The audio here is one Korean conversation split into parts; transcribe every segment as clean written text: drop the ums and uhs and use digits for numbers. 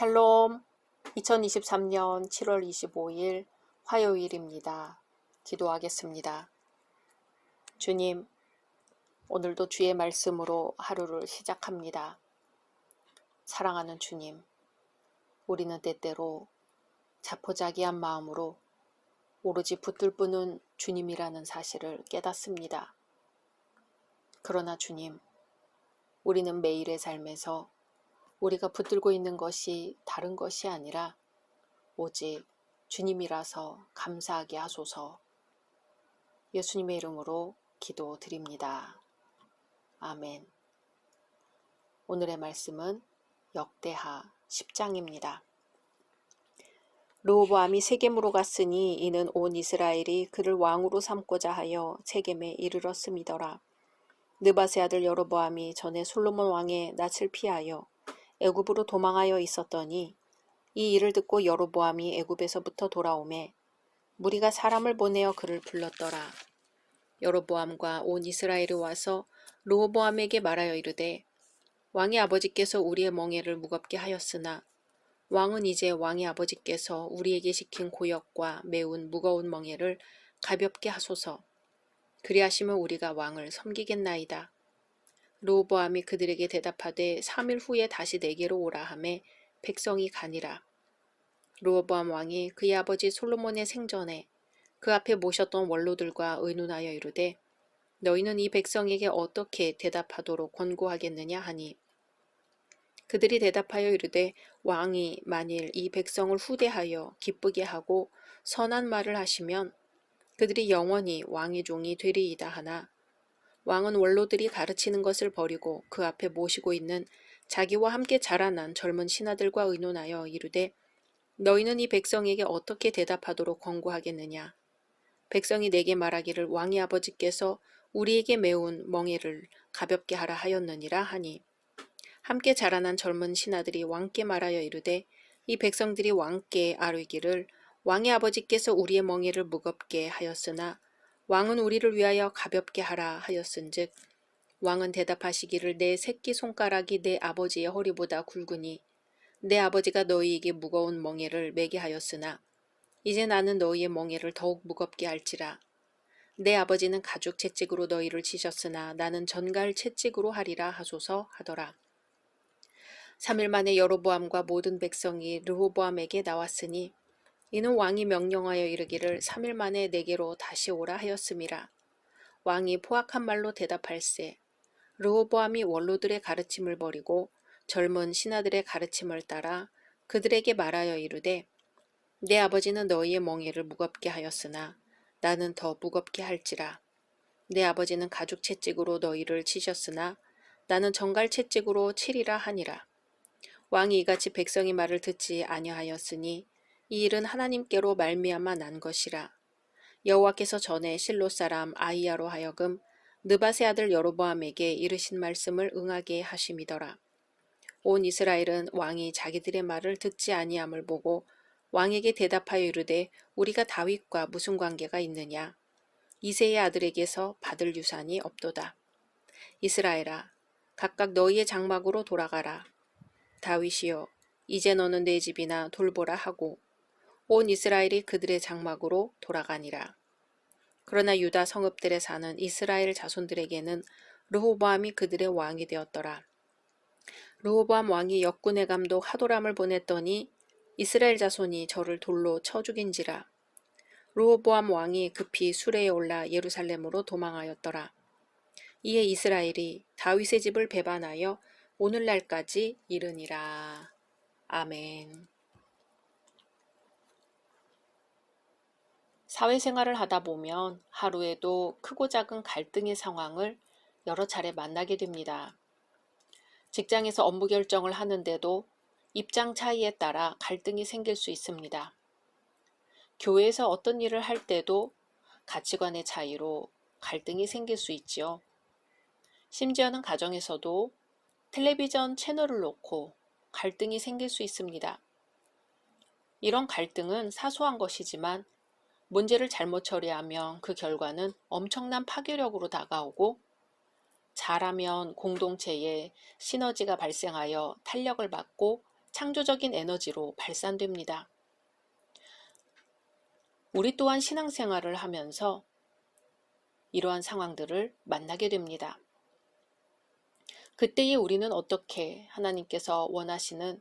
샬롬, 2023년 7월 25일 화요일입니다. 기도하겠습니다. 주님, 오늘도 주의 말씀으로 하루를 시작합니다. 사랑하는 주님, 우리는 때때로 자포자기한 마음으로 오로지 붙들 뿐은 주님이라는 사실을 깨닫습니다. 그러나 주님, 우리는 매일의 삶에서 우리가 붙들고 있는 것이 다른 것이 아니라 오직 주님이라서 감사하게 하소서. 예수님의 이름으로 기도드립니다. 아멘. 오늘의 말씀은 역대하 10장입니다. 르호보암이 세겜으로 갔으니 이는 온 이스라엘이 그를 왕으로 삼고자 하여 세겜에 이르렀음이더라. 느밧의 아들 여로보암이 전에 솔로몬 왕의 낯을 피하여 애굽으로 도망하여 있었더니 이 일을 듣고 여로보암이 애굽에서부터 돌아오매 무리가 사람을 보내어 그를 불렀더라. 여로보암과 온 이스라엘이 와서 르호보암에게 말하여 이르되 왕의 아버지께서 우리의 멍에를 무겁게 하였으나 왕은 이제 왕의 아버지께서 우리에게 시킨 고역과 매운 무거운 멍에를 가볍게 하소서. 그리하시면 우리가 왕을 섬기겠나이다. 르호보암이 그들에게 대답하되 3일 후에 다시 내게로 오라 하매 백성이 가니라. 르호보암 왕이 그의 아버지 솔로몬의 생전에 그 앞에 모셨던 원로들과 의논하여 이르되 너희는 이 백성에게 어떻게 대답하도록 권고하겠느냐 하니 그들이 대답하여 이르되 왕이 만일 이 백성을 후대하여 기쁘게 하고 선한 말을 하시면 그들이 영원히 왕의 종이 되리이다 하나 왕은 원로들이 가르치는 것을 버리고 그 앞에 모시고 있는 자기와 함께 자라난 젊은 신하들과 의논하여 이르되 너희는 이 백성에게 어떻게 대답하도록 권고하겠느냐. 백성이 내게 말하기를 왕의 아버지께서 우리에게 메운 멍에를 가볍게 하라 하였느니라 하니 함께 자라난 젊은 신하들이 왕께 말하여 이르되 이 백성들이 왕께 아뢰기를 왕의 아버지께서 우리의 멍에를 무겁게 하였으나 왕은 우리를 위하여 가볍게 하라 하였은즉 왕은 대답하시기를 내 새끼 손가락이 내 아버지의 허리보다 굵으니 내 아버지가 너희에게 무거운 멍에를 매게 하였으나 이제 나는 너희의 멍에를 더욱 무겁게 할지라. 내 아버지는 가죽 채찍으로 너희를 치셨으나 나는 전갈 채찍으로 하리라 하소서 하더라. 3일 만에 여로보암과 모든 백성이 르호보암에게 나왔으니 이는 왕이 명령하여 이르기를 3일 만에 내게로 다시 오라 하였음이라. 왕이 포악한 말로 대답할세 르호보암이 원로들의 가르침을 버리고 젊은 신하들의 가르침을 따라 그들에게 말하여 이르되 내 아버지는 너희의 멍에를 무겁게 하였으나 나는 더 무겁게 할지라. 내 아버지는 가죽 채찍으로 너희를 치셨으나 나는 정갈 채찍으로 치리라 하니라. 왕이 이같이 백성의 말을 듣지 아니하였으니 이 일은 하나님께로 말미암아 난 것이라. 여호와께서 전에 실로 사람 아히야로 하여금 느밧의 아들 여로보암에게 이르신 말씀을 응하게 하심이더라. 온 이스라엘은 왕이 자기들의 말을 듣지 아니함을 보고 왕에게 대답하여 이르되 우리가 다윗과 무슨 관계가 있느냐. 이새의 아들에게서 받을 유산이 없도다. 이스라엘아 각각 너희의 장막으로 돌아가라. 다윗이여 이제 너는 내 집이나 돌보라 하고 온 이스라엘이 그들의 장막으로 돌아가니라. 그러나 유다 성읍들에 사는 이스라엘 자손들에게는 르호보암이 그들의 왕이 되었더라. 르호보암 왕이 역군의 감독 하도람을 보냈더니 이스라엘 자손이 저를 돌로 쳐 죽인지라. 르호보암 왕이 급히 수레에 올라 예루살렘으로 도망하였더라. 이에 이스라엘이 다윗의 집을 배반하여 오늘날까지 이르니라. 아멘. 사회생활을 하다 보면 하루에도 크고 작은 갈등의 상황을 여러 차례 만나게 됩니다. 직장에서 업무 결정을 하는데도 입장 차이에 따라 갈등이 생길 수 있습니다. 교회에서 어떤 일을 할 때도 가치관의 차이로 갈등이 생길 수 있지요. 심지어는 가정에서도 텔레비전 채널을 놓고 갈등이 생길 수 있습니다. 이런 갈등은 사소한 것이지만 문제를 잘못 처리하면 그 결과는 엄청난 파괴력으로 다가오고 잘하면 공동체에 시너지가 발생하여 탄력을 받고 창조적인 에너지로 발산됩니다. 우리 또한 신앙생활을 하면서 이러한 상황들을 만나게 됩니다. 그때에 우리는 어떻게 하나님께서 원하시는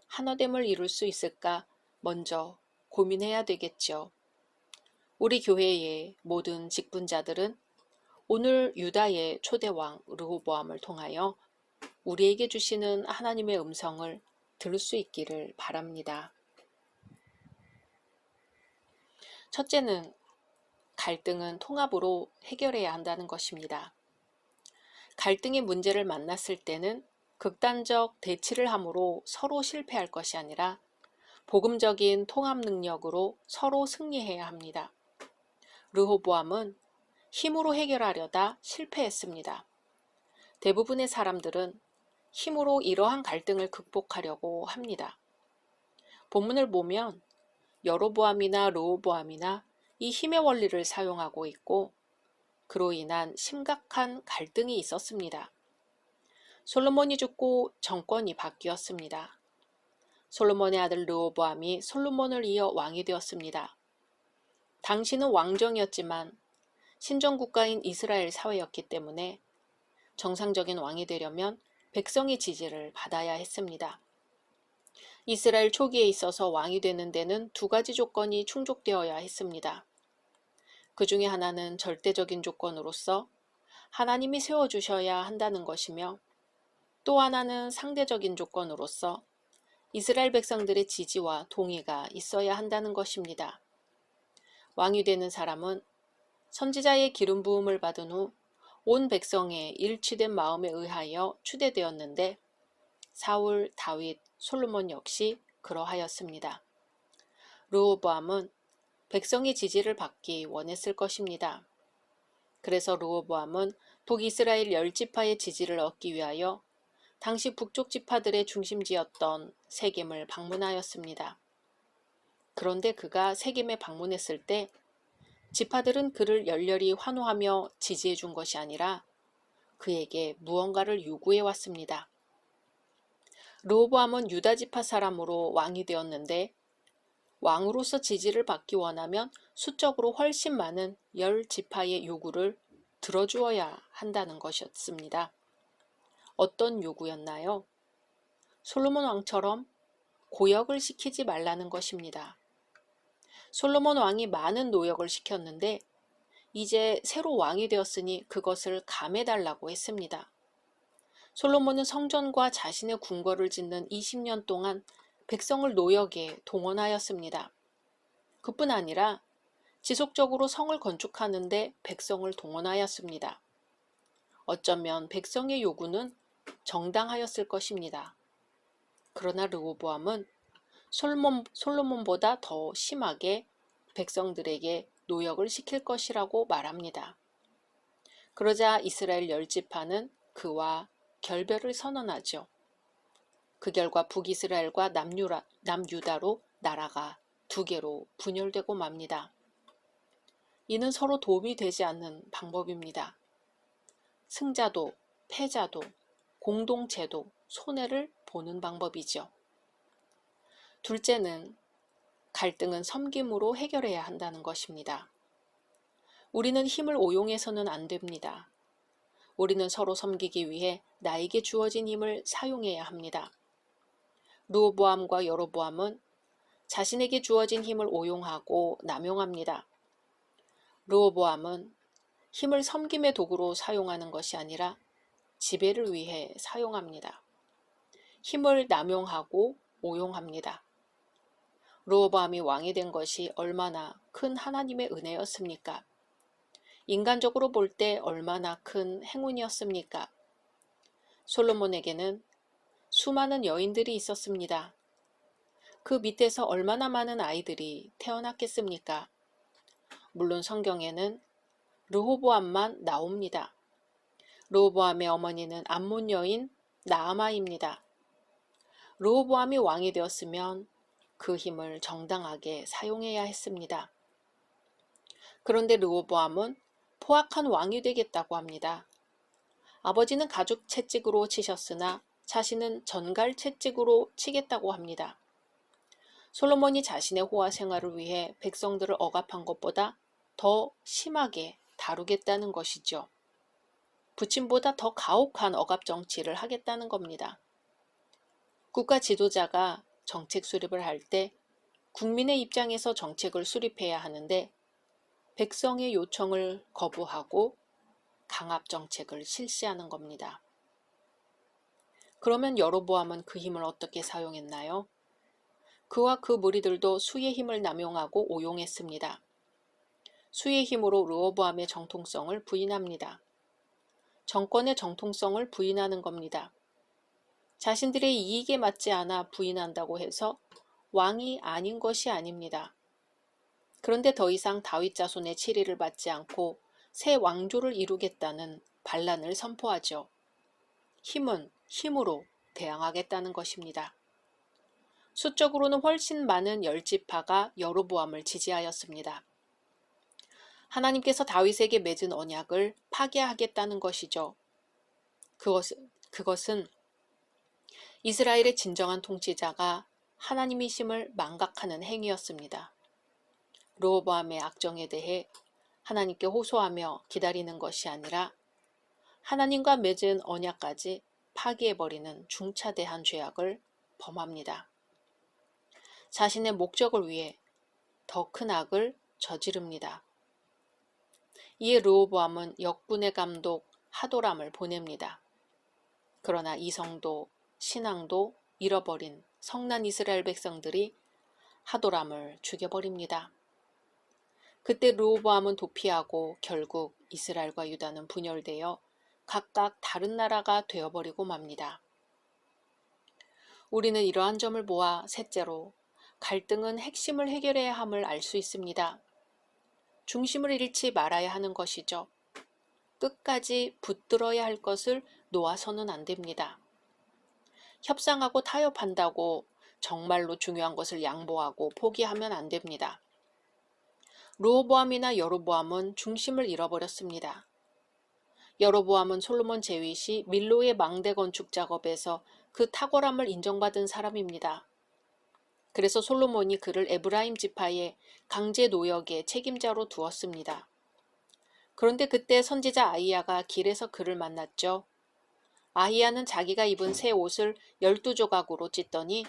하나됨을 이룰 수 있을까 먼저 고민해야 되겠죠. 우리 교회의 모든 직분자들은 오늘 유다의 초대왕 르호보암을 통하여 우리에게 주시는 하나님의 음성을 들을 수 있기를 바랍니다. 첫째는 갈등은 통합으로 해결해야 한다는 것입니다. 갈등의 문제를 만났을 때는 극단적 대치를 함으로 서로 실패할 것이 아니라 복음적인 통합 능력으로 서로 승리해야 합니다. 르호보암은 힘으로 해결하려다 실패했습니다. 대부분의 사람들은 힘으로 이러한 갈등을 극복하려고 합니다. 본문을 보면 여로보암이나 르호보암이나 이 힘의 원리를 사용하고 있고 그로 인한 심각한 갈등이 있었습니다. 솔로몬이 죽고 정권이 바뀌었습니다. 솔로몬의 아들 르호보암이 솔로몬을 이어 왕이 되었습니다. 당시는 왕정이었지만 신정국가인 이스라엘 사회였기 때문에 정상적인 왕이 되려면 백성의 지지를 받아야 했습니다. 이스라엘 초기에 있어서 왕이 되는 데는 두 가지 조건이 충족되어야 했습니다. 그 중에 하나는 절대적인 조건으로서 하나님이 세워주셔야 한다는 것이며, 또 하나는 상대적인 조건으로서 이스라엘 백성들의 지지와 동의가 있어야 한다는 것입니다. 왕이 되는 사람은 선지자의 기름 부음을 받은 후 온 백성의 일치된 마음에 의하여 추대되었는데, 사울, 다윗, 솔로몬 역시 그러하였습니다. 르호보암은 백성의 지지를 받기 원했을 것입니다. 그래서 르호보암은 북이스라엘 10지파의 지지를 얻기 위하여 당시 북쪽 지파들의 중심지였던 세겜을 방문하였습니다. 그런데 그가 세겜에 방문했을 때 지파들은 그를 열렬히 환호하며 지지해 준 것이 아니라 그에게 무언가를 요구해 왔습니다. 르호보암은 유다 지파 사람으로 왕이 되었는데, 왕으로서 지지를 받기 원하면 수적으로 훨씬 많은 10지파의 요구를 들어주어야 한다는 것이었습니다. 어떤 요구였나요? 솔로몬 왕처럼 고역을 시키지 말라는 것입니다. 솔로몬 왕이 많은 노역을 시켰는데 이제 새로 왕이 되었으니 그것을 감해달라고 했습니다. 솔로몬은 성전과 자신의 궁궐을 짓는 20년 동안 백성을 노역에 동원하였습니다. 그뿐 아니라 지속적으로 성을 건축하는데 백성을 동원하였습니다. 어쩌면 백성의 요구는 정당하였을 것입니다. 그러나 르호보암은 솔로몬보다 더 심하게 백성들에게 노역을 시킬 것이라고 말합니다. 그러자 이스라엘 10지파는 그와 결별을 선언하죠. 그 결과 북이스라엘과 남유다로 나라가 두 개로 분열되고 맙니다. 이는 서로 도움이 되지 않는 방법입니다. 승자도 패자도 공동체도 손해를 보는 방법이죠. 둘째는 갈등은 섬김으로 해결해야 한다는 것입니다. 우리는 힘을 오용해서는 안 됩니다. 우리는 서로 섬기기 위해 나에게 주어진 힘을 사용해야 합니다. 르호보암과 여로보암은 자신에게 주어진 힘을 오용하고 남용합니다. 르호보암은 힘을 섬김의 도구로 사용하는 것이 아니라 지배를 위해 사용합니다. 힘을 남용하고 오용합니다. 르호보암이 왕이 된 것이 얼마나 큰 하나님의 은혜였습니까? 인간적으로 볼 때 얼마나 큰 행운이었습니까? 솔로몬에게는 수많은 여인들이 있었습니다. 그 밑에서 얼마나 많은 아이들이 태어났겠습니까? 물론 성경에는 르호보암만 나옵니다. 르호보암의 어머니는 암몬 여인 나아마입니다. 르호보암이 왕이 되었으면 그 힘을 정당하게 사용해야 했습니다. 그런데 르호보암은 포악한 왕이 되겠다고 합니다. 아버지는 가죽 채찍으로 치셨으나 자신은 전갈 채찍으로 치겠다고 합니다. 솔로몬이 자신의 호화 생활을 위해 백성들을 억압한 것보다 더 심하게 다루겠다는 것이죠. 부친보다 더 가혹한 억압 정치를 하겠다는 겁니다. 국가 지도자가 정책 수립을 할 때 국민의 입장에서 정책을 수립해야 하는데 백성의 요청을 거부하고 강압 정책을 실시하는 겁니다. 그러면 여로보암은 그 힘을 어떻게 사용했나요? 그와 그 무리들도 수의 힘을 남용하고 오용했습니다. 수의 힘으로 르호보암의 정통성을 부인합니다. 정권의 정통성을 부인하는 겁니다. 자신들의 이익에 맞지 않아 부인한다고 해서 왕이 아닌 것이 아닙니다. 그런데 더 이상 다윗 자손의 치리를 받지 않고 새 왕조를 이루겠다는 반란을 선포하죠. 힘은 힘으로 대항하겠다는 것입니다. 수적으로는 훨씬 많은 10지파가 여로보암을 지지하였습니다. 하나님께서 다윗에게 맺은 언약을 파괴하겠다는 것이죠. 그것은 이스라엘의 진정한 통치자가 하나님이심을 망각하는 행위였습니다. 르호보암의 악정에 대해 하나님께 호소하며 기다리는 것이 아니라 하나님과 맺은 언약까지 파기해버리는 중차대한 죄악을 범합니다. 자신의 목적을 위해 더 큰 악을 저지릅니다. 이에 르호보암은 역군의 감독 하도람을 보냅니다. 그러나 이성도 신앙도 잃어버린 성난 이스라엘 백성들이 하도람을 죽여버립니다. 그때 르호보암은 도피하고 결국 이스라엘과 유다는 분열되어 각각 다른 나라가 되어버리고 맙니다. 우리는 이러한 점을 보아 셋째로 갈등은 핵심을 해결해야 함을 알 수 있습니다. 중심을 잃지 말아야 하는 것이죠. 끝까지 붙들어야 할 것을 놓아서는 안 됩니다. 협상하고 타협한다고 정말로 중요한 것을 양보하고 포기하면 안 됩니다. 르호보암이나 여로보암은 중심을 잃어버렸습니다. 여로보암은 솔로몬 제위 시 밀로의 망대 건축 작업에서 그 탁월함을 인정받은 사람입니다. 그래서 솔로몬이 그를 에브라임 지파의 강제 노역의 책임자로 두었습니다. 그런데 그때 선지자 아히야가 길에서 그를 만났죠. 아히야는 자기가 입은 새 옷을 12조각으로 찢더니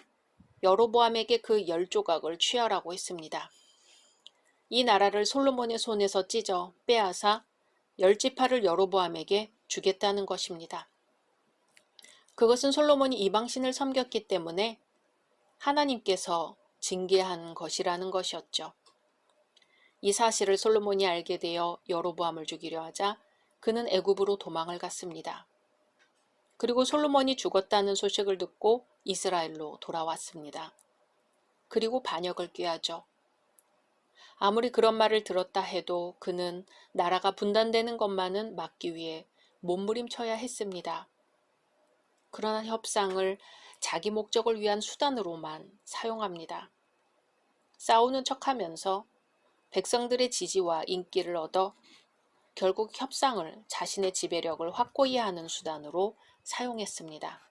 여로보암에게 그 10조각을 취하라고 했습니다. 이 나라를 솔로몬의 손에서 찢어 빼앗아 10지파를 여로보암에게 주겠다는 것입니다. 그것은 솔로몬이 이방신을 섬겼기 때문에 하나님께서 징계한 것이라는 것이었죠. 이 사실을 솔로몬이 알게 되어 여로보암을 죽이려 하자 그는 애굽으로 도망을 갔습니다. 그리고 솔로몬이 죽었다는 소식을 듣고 이스라엘로 돌아왔습니다. 그리고 반역을 꾀하죠. 아무리 그런 말을 들었다 해도 그는 나라가 분단되는 것만은 막기 위해 몸부림쳐야 했습니다. 그러나 협상을 자기 목적을 위한 수단으로만 사용합니다. 싸우는 척하면서 백성들의 지지와 인기를 얻어 결국 협상을 자신의 지배력을 확고히 하는 수단으로 사용했습니다.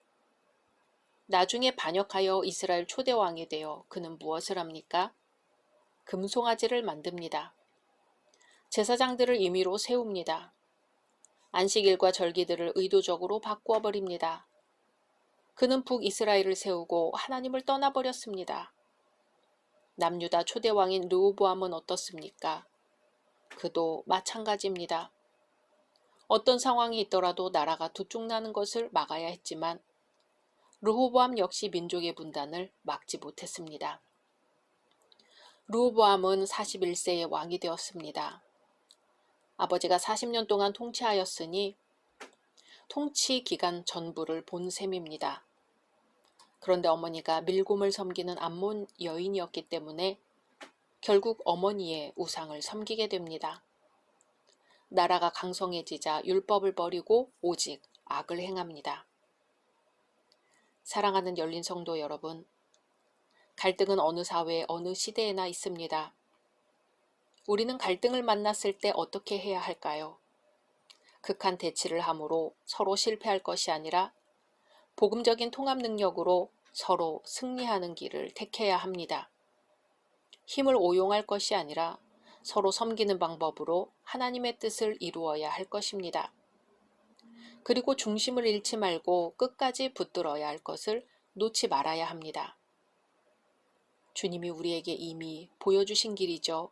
나중에 반역하여 이스라엘 초대왕이 되어 그는 무엇을 합니까? 금송아지를 만듭니다. 제사장들을 임의로 세웁니다. 안식일과 절기들을 의도적으로 바꾸어 버립니다. 그는 북이스라엘을 세우고 하나님을 떠나버렸습니다. 남유다 초대왕인 르호보암은 어떻습니까? 그도 마찬가지입니다. 어떤 상황이 있더라도 나라가 두쪽나는 것을 막아야 했지만 르호보암 역시 민족의 분단을 막지 못했습니다. 르호보암은 41세에 왕이 되었습니다. 아버지가 40년 동안 통치하였으니 통치 기간 전부를 본 셈입니다. 그런데 어머니가 밀곰을 섬기는 암몬 여인이었기 때문에 결국 어머니의 우상을 섬기게 됩니다. 나라가 강성해지자 율법을 버리고 오직 악을 행합니다. 사랑하는 열린 성도 여러분, 갈등은 어느 사회, 어느 시대에나 있습니다. 우리는 갈등을 만났을 때 어떻게 해야 할까요? 극한 대치를 함으로 서로 실패할 것이 아니라 복음적인 통합 능력으로 서로 승리하는 길을 택해야 합니다. 힘을 오용할 것이 아니라 서로 섬기는 방법으로 하나님의 뜻을 이루어야 할 것입니다. 그리고 중심을 잃지 말고 끝까지 붙들어야 할 것을 놓지 말아야 합니다. 주님이 우리에게 이미 보여주신 길이죠.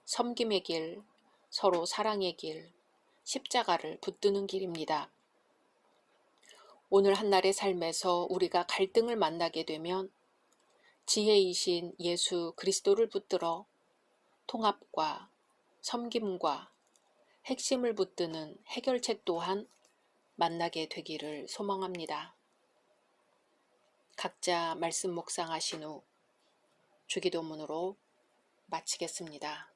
섬김의 길, 서로 사랑의 길, 십자가를 붙드는 길입니다. 오늘 한날의 삶에서 우리가 갈등을 만나게 되면 지혜이신 예수 그리스도를 붙들어 통합과 섬김과 핵심을 붙드는 해결책 또한 만나게 되기를 소망합니다. 각자 말씀 묵상하신 후 주기도문으로 마치겠습니다.